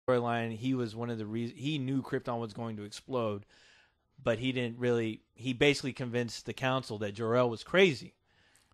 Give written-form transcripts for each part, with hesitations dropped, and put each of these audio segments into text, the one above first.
storyline, he was one of the reasons he knew Krypton was going to explode, but he didn't really. He basically convinced the council that Jor-El was crazy.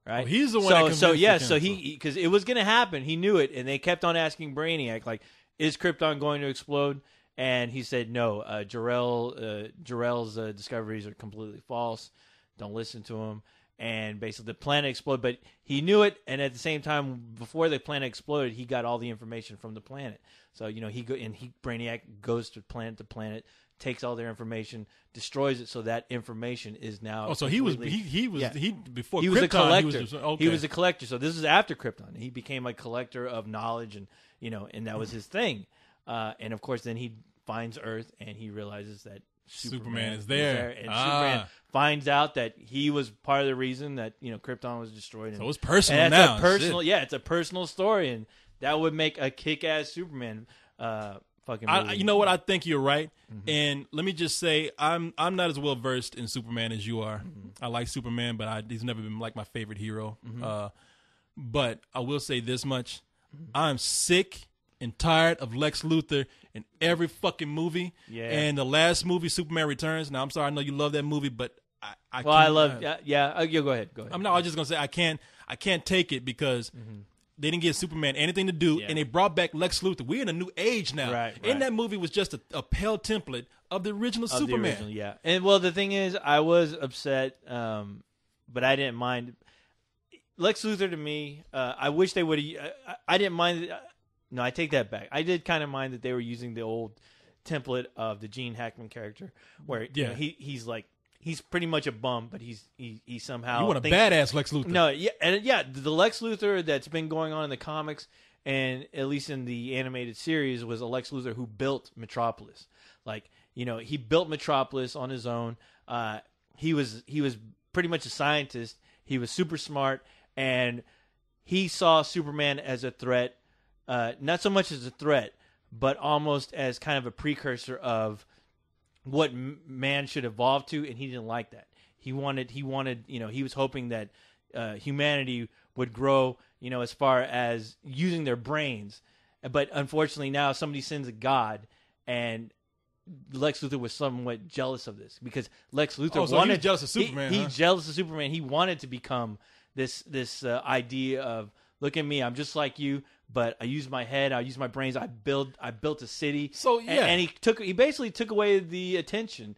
Right? Oh, he's the one. That so yeah, the so he because it was going to happen, he knew it, and they kept on asking Brainiac like, "Is Krypton going to explode?" And he said, "No, Jor-El's discoveries are completely false. Don't listen to him." And basically, the planet exploded, but he knew it. And at the same time, before the planet exploded, he got all the information from the planet. So Brainiac goes to planet, takes all their information, destroys it. So that information is now. Oh, so he was before he Krypton, was a collector. Okay. He was a collector. So this is after Krypton. He became a collector of knowledge, and and that was his thing. And of course, then he finds Earth, and he realizes that Superman is there. And Superman finds out that he was part of the reason that Krypton was destroyed. So it's personal and now. It's a personal story, and that would make a kick-ass Superman fucking movie. You know what? I think you're right. Mm-hmm. And let me just say, I'm not as well versed in Superman as you are. Mm-hmm. I like Superman, but he's never been like my favorite hero. Mm-hmm. But I will say this much: I'm sick and tired of Lex Luthor in every fucking movie. Yeah. And the last movie, Superman Returns. Now, I'm sorry, I know you love that movie, but I well, I love. Yeah. You go ahead. I was just gonna say I can't take it because they didn't give Superman anything to do, and they brought back Lex Luthor. We're in a new age now. Right. And that movie was just a pale template of the original Superman. Yeah. And well, the thing is, I was upset, but I didn't mind. Lex Luthor to me, I wish they would have. I didn't mind. No, I take that back. I did kind of mind that they were using the old template of the Gene Hackman character, where he's pretty much a bum, but he somehow you want a badass Lex Luthor. No, the Lex Luthor that's been going on in the comics and at least in the animated series was a Lex Luthor who built Metropolis. Like he built Metropolis on his own. He was pretty much a scientist. He was super smart, and he saw Superman as a threat. Not so much as a threat, but almost as kind of a precursor of what man should evolve to, and he didn't like that. He wanted, he was hoping that humanity would grow, as far as using their brains. But unfortunately, now somebody sends a god, and Lex Luthor was somewhat jealous of this because Lex Luthor wanted. He was jealous of Superman. He's jealous of Superman. He wanted to become this idea of, look at me, I'm just like you, but I use my head, I use my brains, I built a city. So yeah, and he basically took away the attention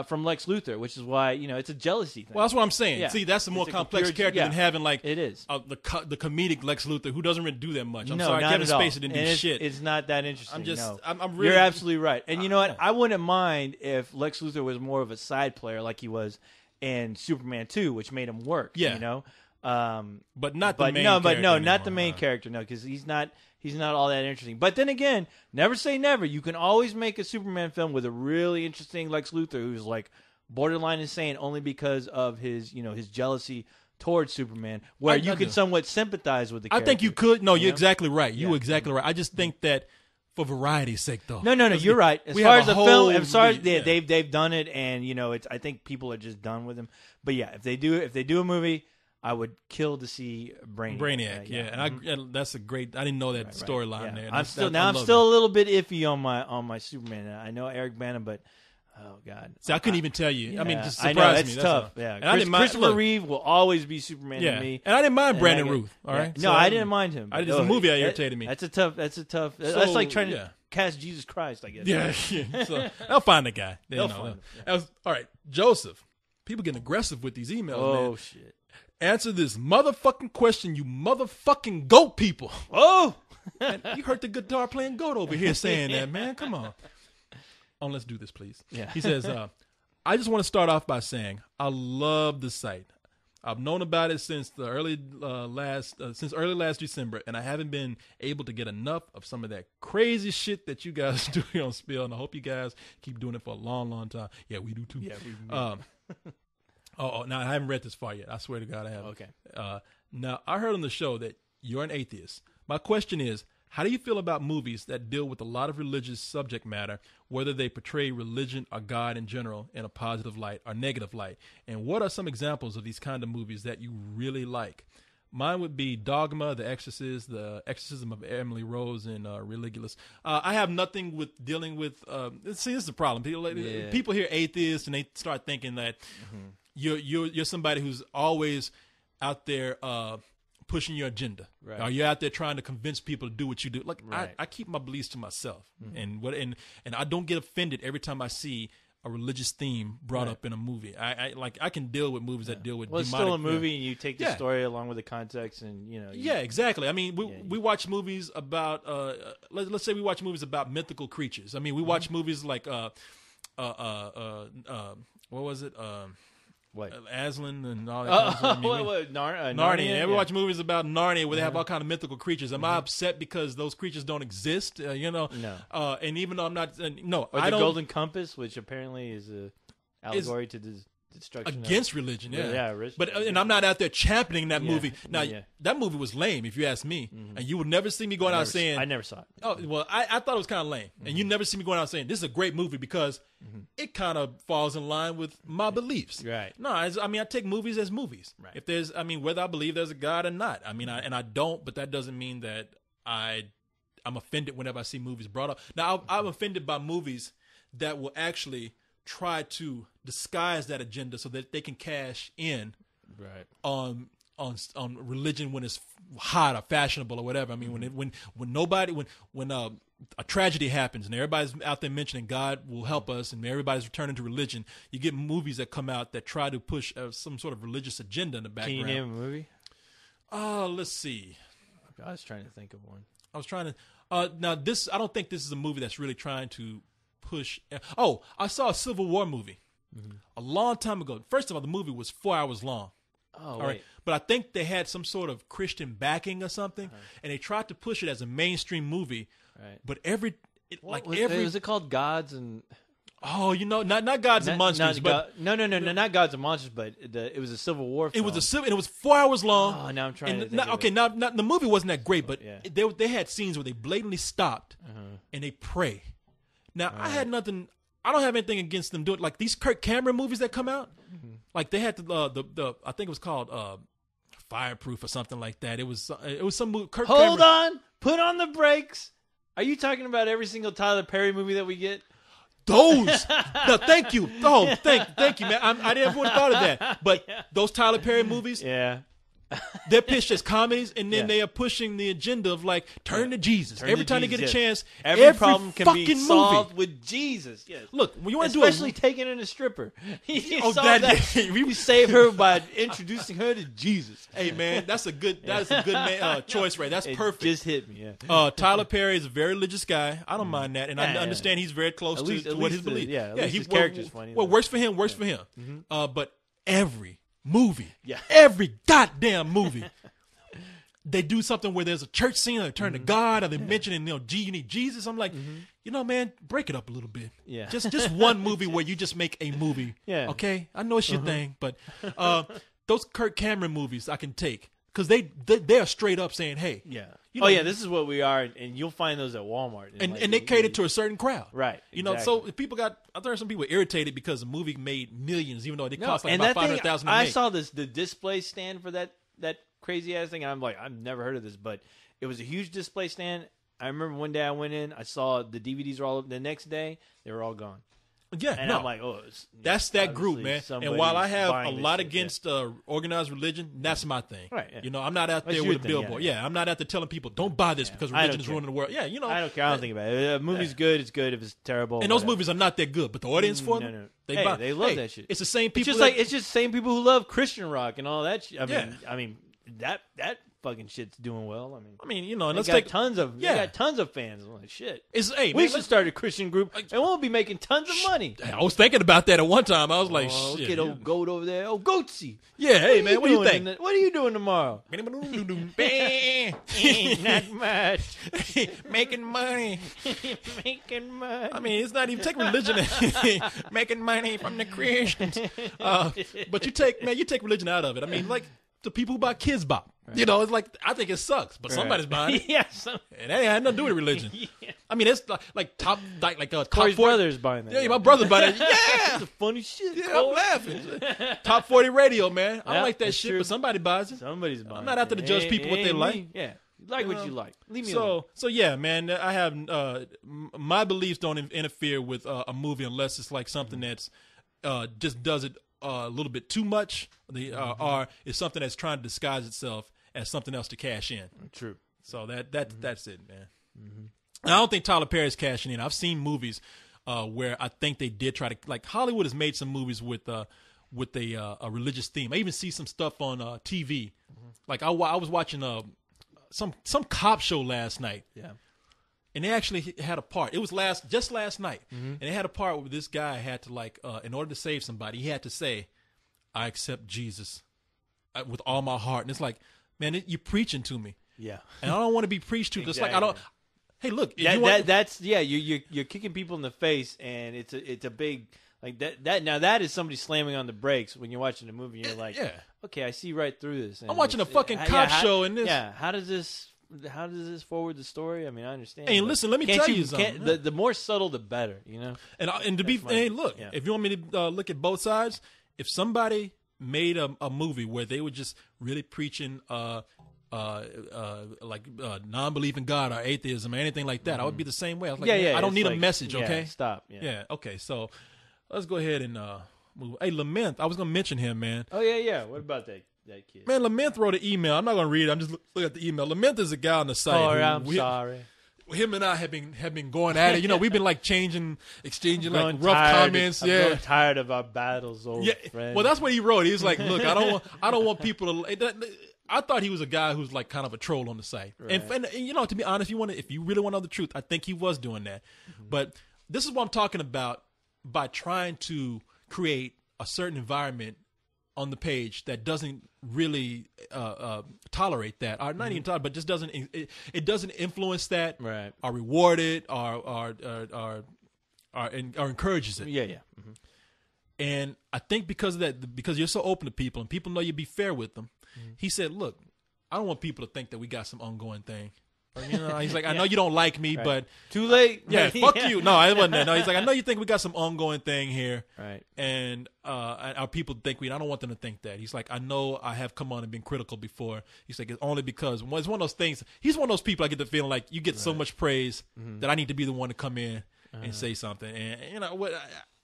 from Lex Luthor, which is why it's a jealousy thing. Well, that's what I'm saying. Yeah. See, that's a more complex character than having like it is the comedic Lex Luthor who doesn't really do that much. I'm no, sorry, not Kevin at all. Spacey didn't do shit. It's not that interesting. I'm really. You're absolutely right. And you know what? I wouldn't mind if Lex Luthor was more of a side player like he was in Superman 2, which made him work. Yeah. But not the main character. Anymore. Not the main character. No, because he's not all that interesting. But then again, never say never. You can always make a Superman film with a really interesting Lex Luthor who's like borderline insane only because of his his jealousy towards Superman, where you can somewhat sympathize with the character. I think you could. No, you're exactly right. You're exactly right. I just think that for variety's sake, though. No, you're right. As far as the film, they've done it, and I think people are just done with him. But yeah, if they do a movie, I would kill to see Brainiac. And that's a great. I didn't know that storyline there. I'm still a little bit iffy on my Superman. I know Eric Bana, but oh god, see, I couldn't even tell you. Yeah, I mean, just I surprised know, me. That's tough. Yeah, and Christopher Reeve will always be Superman to me. And I didn't mind Brandon Ruth. All right, no, I didn't mind him. The movie that irritated me. That's a tough. That's like trying to cast Jesus Christ, I guess. Yeah. So they'll find the guy. They'll find him. All right, Joseph. People getting aggressive with these emails. Oh man. shit. Answer this motherfucking question, you motherfucking goat people. Oh! Man, you heard the guitar playing goat over here saying that, man. Come on. Let's do this, please. Yeah. He says, I just want to start off by saying I love the site. I've known about it since early last December, and I haven't been able to get enough of some of that crazy shit that you guys do here on Spill, and I hope you guys keep doing it for a long, long time. Yeah, we do too. Yeah, we do. Now I haven't read this far yet. I swear to God I haven't. Okay. Now, I heard on the show that you're an atheist. My question is, how do you feel about movies that deal with a lot of religious subject matter, whether they portray religion or God in general in a positive light or negative light? And what are some examples of these kind of movies that you really like? Mine would be Dogma, The Exorcist, The Exorcism of Emily Rose, and Religulous. I have nothing with dealing with. See, this is the problem. People hear atheist and they start thinking that you're somebody who's always out there pushing your agenda. Right. Or you're out there trying to convince people to do what you do. Like I keep my beliefs to myself, and I don't get offended every time I see a religious theme brought up in a movie. I can deal with movies that deal with. Well, it's demonic, still a movie, and you take the story along with the context, and yeah, exactly. I mean, we watch movies about let's say we watch movies about mythical creatures. I mean, we watch movies like what was it? What Aslan and all that. Kind of stuff. Narnia. We watch movies about Narnia where they have all kind of mythical creatures. Am I upset because those creatures don't exist? No. And even though I'm not, no. Or the Golden Compass, which apparently is a allegory to the destruction against religion. Yeah. But and I'm not out there championing that movie. Now that movie was lame, if you ask me. And you would never see me going out saying I never saw it. Oh well, I thought it was kind of lame. And you never see me going out saying this is a great movie because it kind of falls in line with my beliefs. Right. No, I mean I take movies as movies. Right. If there's, I mean, whether I believe there's a God or not. I mean, I don't, but that doesn't mean that I'm offended whenever I see movies brought up. Now I'm offended by movies that will actually try to disguise that agenda so that they can cash in on religion when it's hot or fashionable or whatever. I mean, when a tragedy happens and everybody's out there mentioning God will help us and everybody's returning to religion, you get movies that come out that try to push some sort of religious agenda in the background. Can you name a movie? Let's see. I was trying to think of one. I was trying to. Now this, I don't think this is a movie that's really trying to push. Oh, I saw a Civil War movie a long time ago. First of all, the movie was 4 hours long. Oh, all right. But I think they had some sort of Christian backing or something, and they tried to push it as a mainstream movie. Right. But was it called Gods and? Oh, not Gods and Monsters, but not Gods and Monsters, but it was a Civil War film. It was 4 hours long. Oh, now I'm trying to think of it. Now the movie wasn't that great, but they had scenes where they blatantly stopped and they pray. Now I don't have anything against them doing like these Kirk Cameron movies that come out. Like they had the I think it was called Fireproof or something like that. It was some movie. Hold on, put on the brakes. Are you talking about every single Tyler Perry movie that we get? Those. No, thank you. Oh, thank you, man. I never would have thought of that. But those Tyler Perry movies, they're pitched as comedies, and then they are pushing the agenda of like turn to Jesus. Every time they get a chance, every problem can be solved with Jesus. Yes. Look, when you want to especially taking in a stripper. You save her by introducing her to Jesus. Hey man, that's a good choice, right? That's perfect. Just hit me. Yeah. Tyler Perry is a very religious guy. I don't mind that, and I understand he's very close to what his belief. His character's funny. What works for him works for him. But every movie, every goddamn movie, they do something where there's a church scene, or they turn to God, or they mention, you need Jesus. I'm like, man, break it up a little bit. Yeah, just one movie where you just make a movie. Yeah, okay, I know it's your thing, but those Kirk Cameron movies I can take because they are straight up saying, hey, this is what we are, and you'll find those at Walmart, and they cater to a certain crowd, right? Exactly. So if people I think some people were irritated because the movie made millions, even though they cost like about 500,000. I saw the display stand for that crazy ass thing, and I'm like, I've never heard of this, but it was a huge display stand. I remember one day I went in, I saw the DVDs were all. The next day they were all gone. Yeah, and I'm like, that's that group, man. And while I have a lot against organized religion, that's my thing. Right. Yeah. I'm not out there with a billboard. Yeah, I'm not out there telling people don't buy this because religion is ruining the world. Yeah, I don't care. I don't think about it. If a movie's good, it's good. If it's terrible, and those movies are not that good, but the audience for them, they love that shit. It's the same people. It's just the same people who love Christian rock and all that shit. I mean that fucking shit's doing well. I mean, let's take tons of got tons of fans. I'm like, shit. We should start a Christian group, and we'll be making tons of money. I was thinking about that at one time. I was like, shit. Get old goat over there. Oh, Goatsy. Yeah, hey man, what do you think? What are you doing tomorrow? Not much. Making money. Making money. I mean, it's not even take religion. Making money from the Christians. But you take religion out of it. I mean, like. the people who buy Kids Bop. Right. You know, it's like, I think it sucks, but somebody's buying it. Yeah, and that ain't had nothing to do with religion. Yeah. I mean, it's like top Corey's brother's buying that. Yeah, my brother's buying it. Yeah, that's funny shit. Yeah, I'm laughing. Top 40 radio, man. I don't like that shit, true. but somebody buys it. Somebody's buying it. I'm not out there to judge people what they like. Me. Yeah, you like what you like. Leave me alone. So yeah, man. I have my beliefs don't interfere with a movie unless it's like something that's just does it a little bit too much, or is something that's trying to disguise itself as something else to cash in. True. So that's it, man. Mm-hmm. And I don't think Tyler Perry's cashing in. I've seen movies where I think they did try to, like Hollywood has made some movies with a religious theme. I even see some stuff on TV. Mm-hmm. Like I was watching some cop show last night. Yeah. And they actually had a part. It was just last night. Mm-hmm. And they had a part where this guy had to in order to save somebody, he had to say, "I accept Jesus with all my heart." And it's like, man, you're preaching to me. Yeah. And I don't want to be preached to. Exactly. Just like I don't. Hey, look. You're kicking people in the face, and it's a big like that. Now that is somebody slamming on the brakes when you're watching a movie. And you're like, okay, I see right through this. And I'm watching a fucking cop show in this. Yeah. How does this forward the story? I mean, I understand. Hey, listen, let me tell you something. The more subtle, the better. You know. And to be, hey, look, if you want me to look at both sides, if somebody made a movie where they were just really preaching non-belief in God or atheism or anything like that, I would be the same way. I was like, I don't need a message, okay? Stop. Yeah, okay. So let's go ahead and move. Hey, Lament, I was going to mention him, man. Oh, yeah. What about that kid? Man, Lament wrote an email. I'm not going to read it. I'm just looking at the email. Lament is a guy on the site. Oh, I'm sorry. Him and I have been going at it. You know, we've been like exchanging rough comments. I'm growing tired of our battles, old friend. Well, that's what he wrote. He was like, "Look, I don't want people to." I thought he was a guy who's like kind of a troll on the site. Right. And you know, to be honest, if you really want to know the truth, I think he was doing that. Mm-hmm. But this is what I'm talking about by trying to create a certain environment on the page that doesn't really tolerate that, or not even tolerate, but just doesn't influence that, right? Or reward it, or encourages it. Yeah. Mm-hmm. And I think because of that, because you're so open to people and people know you be fair with them, he said, "Look, I don't want people to think that we got some ongoing thing." Or, you know, he's like, "I know you don't like me, but too late." Yeah, fuck you. No, I wasn't that. No, he's like, "I know you think we got some ongoing thing here, right?" And our people think I don't want them to think that. He's like, "I know I have come on and been critical before." He's like, "It's only because it's one of those things." He's one of those people I get the feeling like you get so much praise that I need to be the one to come in and say something. And you know what?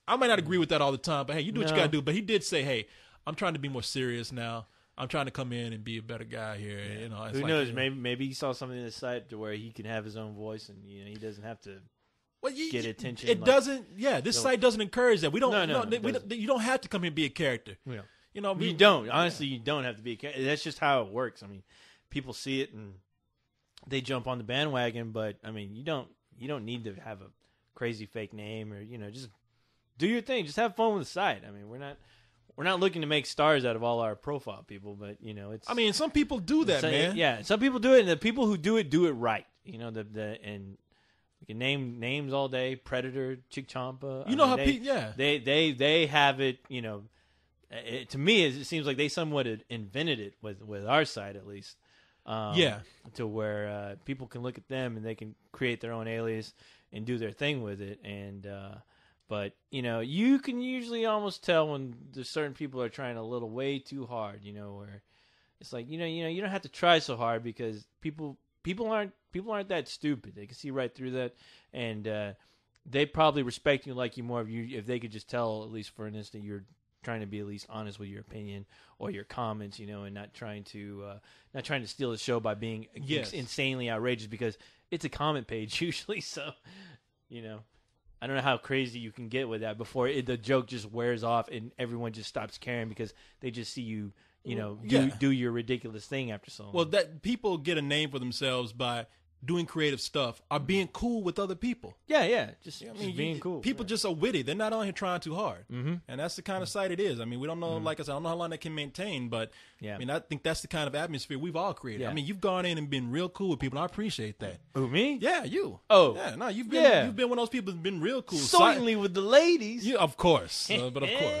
I might not agree with that all the time, but hey, you do what you gotta do. But he did say, "Hey, I'm trying to be more serious now. I'm trying to come in and be a better guy here." Yeah. You know, who knows? Maybe he saw something in the site to where he can have his own voice, and he doesn't have to get attention. It doesn't. Yeah, this site doesn't encourage that. We don't. No, you don't have to come here and be a character. Yeah. You know, you don't. Honestly, you don't have to be a character. That's just how it works. I mean, people see it and they jump on the bandwagon, but I mean, you don't need to have a crazy fake name or just do your thing. Just have fun with the site. I mean, we're not looking to make stars out of all our profile people, but it's. I mean, some people do that, man. Yeah, some people do it, and the people who do it right. You know, and we can name names all day: Predator, Chick Champa. You know how people, they have it. You know, to me, it seems like they somewhat invented it with our site at least. To where people can look at them and they can create their own alias and do their thing with it, and. But, you can usually almost tell when there's certain people are trying a little way too hard, where it's like, you don't have to try so hard because people aren't that stupid. They can see right through that. And they probably respect you, like you more if they could just tell, at least for an instant, you're trying to be at least honest with your opinion or your comments, and not trying to steal the show by being insanely outrageous, because it's a comment page usually. So, I don't know how crazy you can get with that before the joke just wears off and everyone just stops caring because they just see you, do your ridiculous thing after so long. Well, that people get a name for themselves by doing creative stuff or being cool with other people. Yeah. Just being cool. People just are witty. They're not on here trying too hard. Mm-hmm. And that's the kind of site it is. I mean, we don't know, like I said, I don't know how long that can maintain, but I mean, I think that's the kind of atmosphere we've all created. Yeah. I mean, you've gone in and been real cool with people, and I appreciate that. Who, me? Yeah, you. Oh. Yeah, no, you've been one of those people who's been real cool. Certainly with the ladies. Yeah, of course. But of course.